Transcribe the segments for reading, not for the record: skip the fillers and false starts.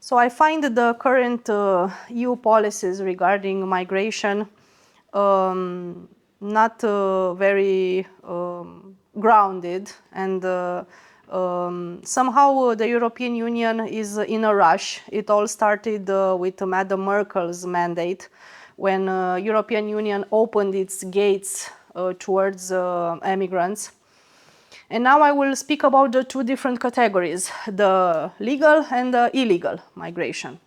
So I find the current EU policies regarding migration not very grounded, and somehow the European Union is in a rush. It all started with Madam Merkel's mandate, when European Union opened its gates towards immigrants. And now I will speak about the two different categories, the legal and the illegal migration.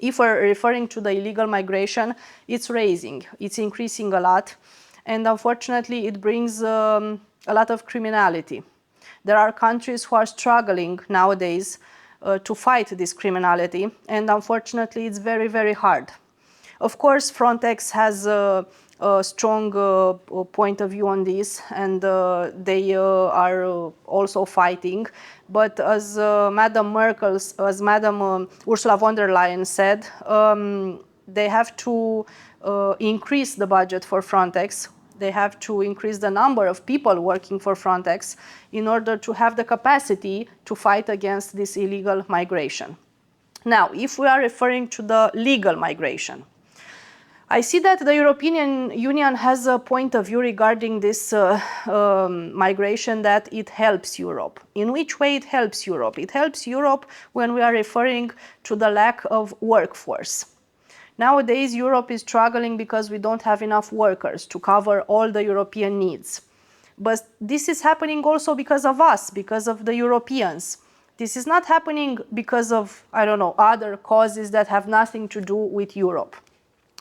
If we're referring to the illegal migration, it's increasing a lot, and unfortunately it brings a lot of criminality. There are countries who are struggling nowadays to fight this criminality, and unfortunately it's very, very hard. Of course, Frontex has a strong point of view on this, and they are also fighting. But as Madam Ursula von der Leyen said, they have to increase the budget for Frontex. They have to increase the number of people working for Frontex in order to have the capacity to fight against this illegal migration. Now, if we are referring to the legal migration, I see that the European Union has a point of view regarding this migration, that it helps Europe. In which way it helps Europe? It helps Europe when we are referring to the lack of workforce. Nowadays, Europe is struggling because we don't have enough workers to cover all the European needs. But this is happening also because of us, because of the Europeans. This is not happening because of, I don't know, other causes that have nothing to do with Europe.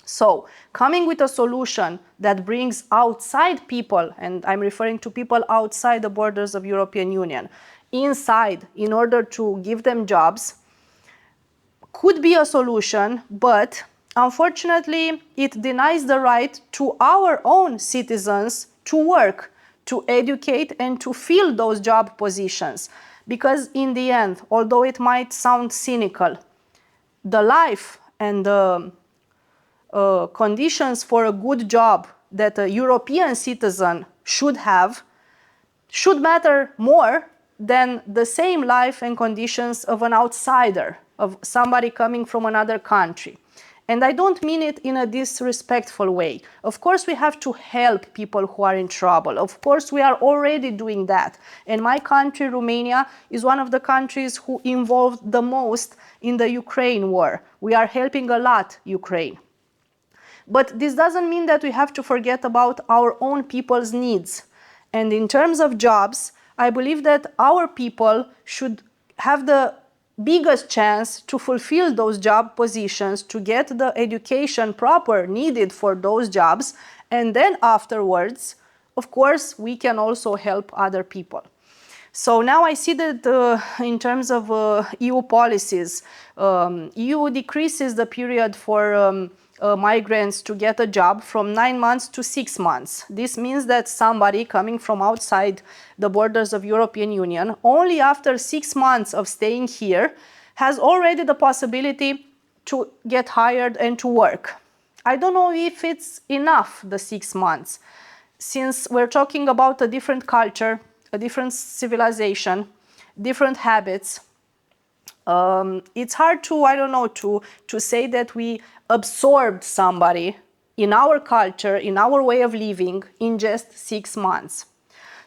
So, coming with a solution that brings outside people, and I'm referring to people outside the borders of European Union, inside in order to give them jobs, could be a solution, but unfortunately it denies the right to our own citizens to work, to educate, and to fill those job positions. Because in the end, although it might sound cynical, the life and the conditions for a good job that a European citizen should have should matter more than the same life and conditions of an outsider, of somebody coming from another country. And I don't mean it in a disrespectful way. Of course, we have to help people who are in trouble. Of course, we are already doing that. And my country, Romania, is one of the countries who involved the most in the Ukraine war. We are helping a lot Ukraine. But this doesn't mean that we have to forget about our own people's needs. And in terms of jobs, I believe that our people should have the biggest chance to fulfill those job positions, to get the education proper needed for those jobs, and then afterwards, of course, we can also help other people. So now I see that in terms of EU policies, EU decreases the period for migrants to get a job from 9 months to 6 months. This means that somebody coming from outside the borders of European Union, only after 6 months of staying here, has already the possibility to get hired and to work. I don't know if it's enough, the 6 months, since we're talking about a different culture, a different civilization, different habits. It's hard to, I don't know, to say that we absorbed somebody in our culture, in our way of living, in just 6 months.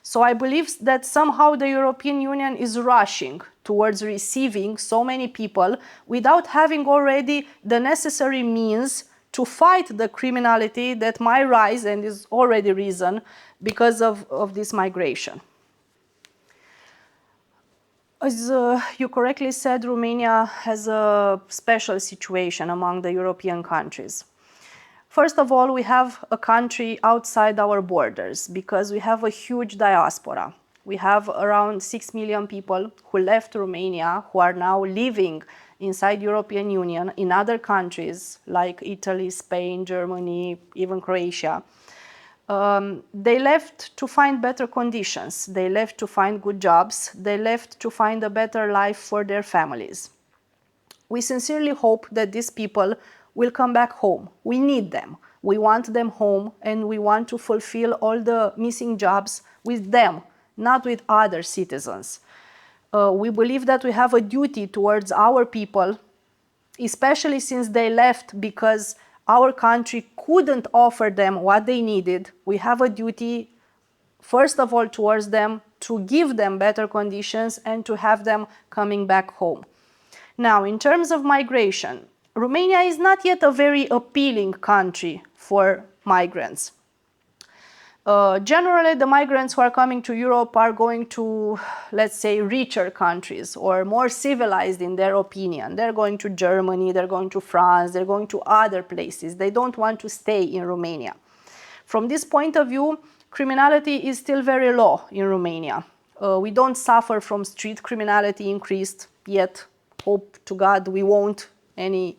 So I believe that somehow the European Union is rushing towards receiving so many people without having already the necessary means to fight the criminality that might rise and is already risen because of this migration. As you correctly said, Romania has a special situation among the European countries. First of all, we have a country outside our borders because we have a huge diaspora. We have around 6 million people who left Romania, who are now living inside European Union in other countries like Italy, Spain, Germany, even Croatia. They left to find better conditions. They left to find good jobs. They left to find a better life for their families. We sincerely hope that these people will come back home. We need them. We want them home, and we want to fulfill all the missing jobs with them, not with other citizens. We believe that we have a duty towards our people especially since they left because our country couldn't offer them what they needed. We have a duty, first of all, towards them to give them better conditions and to have them coming back home. Now, in terms of migration, Romania is not yet a very appealing country for migrants. Generally, the migrants who are coming to Europe are going to, let's say, richer countries or more civilized in their opinion. They're going to Germany, they're going to France, they're going to other places. They don't want to stay in Romania. From this point of view, criminality is still very low in Romania. We don't suffer from street criminality increased yet. Hope to God we won't any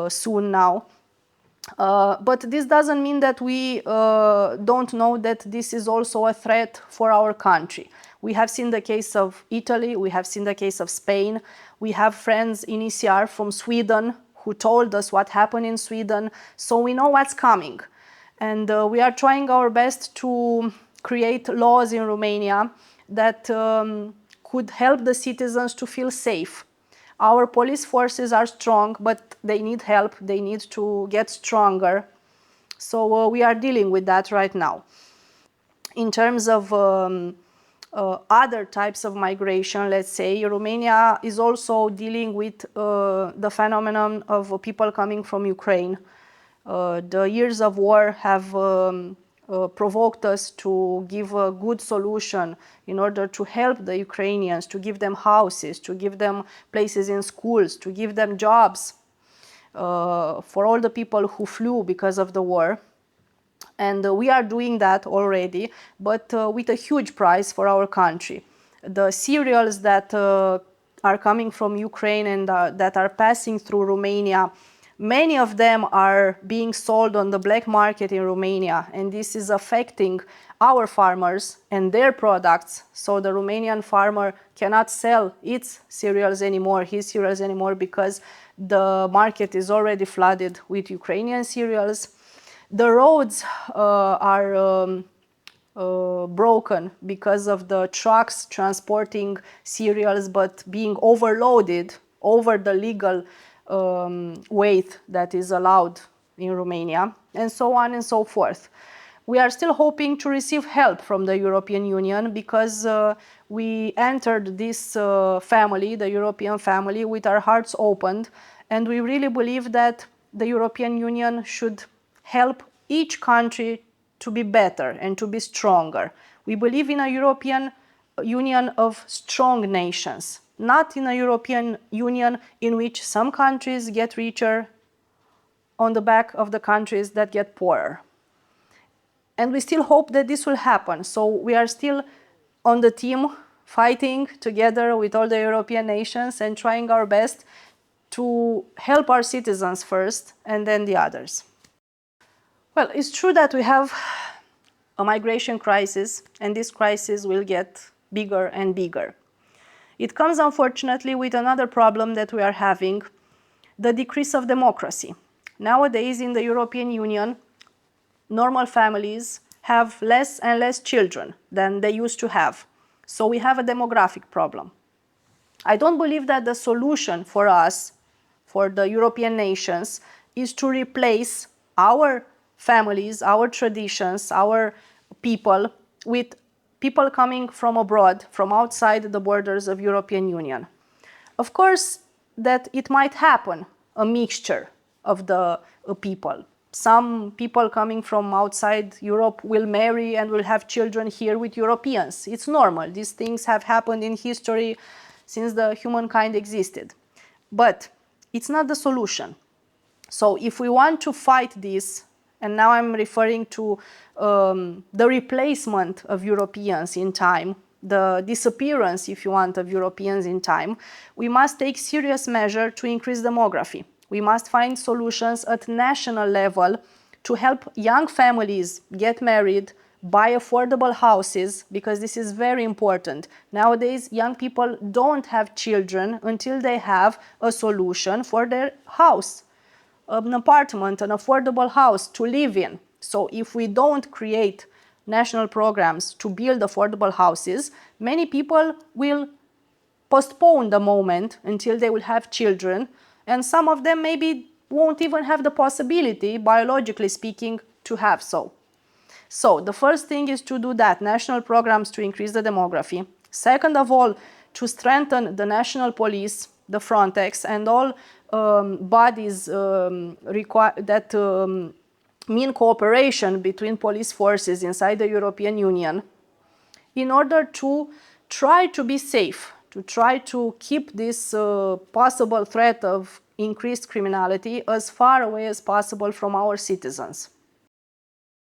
soon now. But this doesn't mean that we don't know that this is also a threat for our country. We have seen the case of Italy, we have seen the case of Spain, we have friends in ECR from Sweden who told us what happened in Sweden, so we know what's coming. And we are trying our best to create laws in Romania that could help the citizens to feel safe. Our police forces are strong, but they need help. They need to get stronger. So we are dealing with that right now. In terms of other types of migration, let's say, Romania is also dealing with the phenomenon of people coming from Ukraine. The years of war have provoked us to give a good solution in order to help the Ukrainians, to give them houses, to give them places in schools, to give them jobs for all the people who flew because of the war. And we are doing that already, but with a huge price for our country. The cereals that are coming from Ukraine and that are passing through Romania, many of them are being sold on the black market in Romania, and this is affecting our farmers and their products. So the Romanian farmer cannot sell its cereals anymore, his cereals anymore, because the market is already flooded with Ukrainian cereals. The roads are broken because of the trucks transporting cereals but being overloaded over the legal weight that is allowed in Romania, and so on and so forth. We are still hoping to receive help from the European Union because we entered this family, the European family, with our hearts opened, and we really believe that the European Union should help each country to be better and to be stronger. We believe in a European Union of strong nations, not in a European Union in which some countries get richer on the back of the countries that get poorer. And we still hope that this will happen. So we are still on the team fighting together with all the European nations and trying our best to help our citizens first and then the others. Well, it's true that we have a migration crisis, and this crisis will get bigger and bigger. It comes, unfortunately, with another problem that we are having, the decrease of democracy. Nowadays, in the European Union, normal families have less and less children than they used to have. So we have a demographic problem. I don't believe that the solution for us, for the European nations, is to replace our families, our traditions, our people with people coming from abroad, from outside the borders of European Union. Of course, that it might happen, a mixture of the people. Some people coming from outside Europe will marry and will have children here with Europeans. It's normal. These things have happened in history since the humankind existed. But it's not the solution. So if we want to fight this, and now I'm referring to the replacement of Europeans in time, the disappearance, if you want, of Europeans in time, we must take serious measures to increase demography. We must find solutions at national level to help young families get married, buy affordable houses, because this is very important. Nowadays, young people don't have children until they have a solution for their house, an apartment, an affordable house to live in. So if we don't create national programs to build affordable houses, many people will postpone the moment until they will have children, and some of them maybe won't even have the possibility, biologically speaking, to have so. So the first thing is to do that, national programs to increase the demography. Second of all, to strengthen the national police, the Frontex, and all bodies that mean cooperation between police forces inside the European Union, in order to try to be safe, to try to keep this possible threat of increased criminality as far away as possible from our citizens.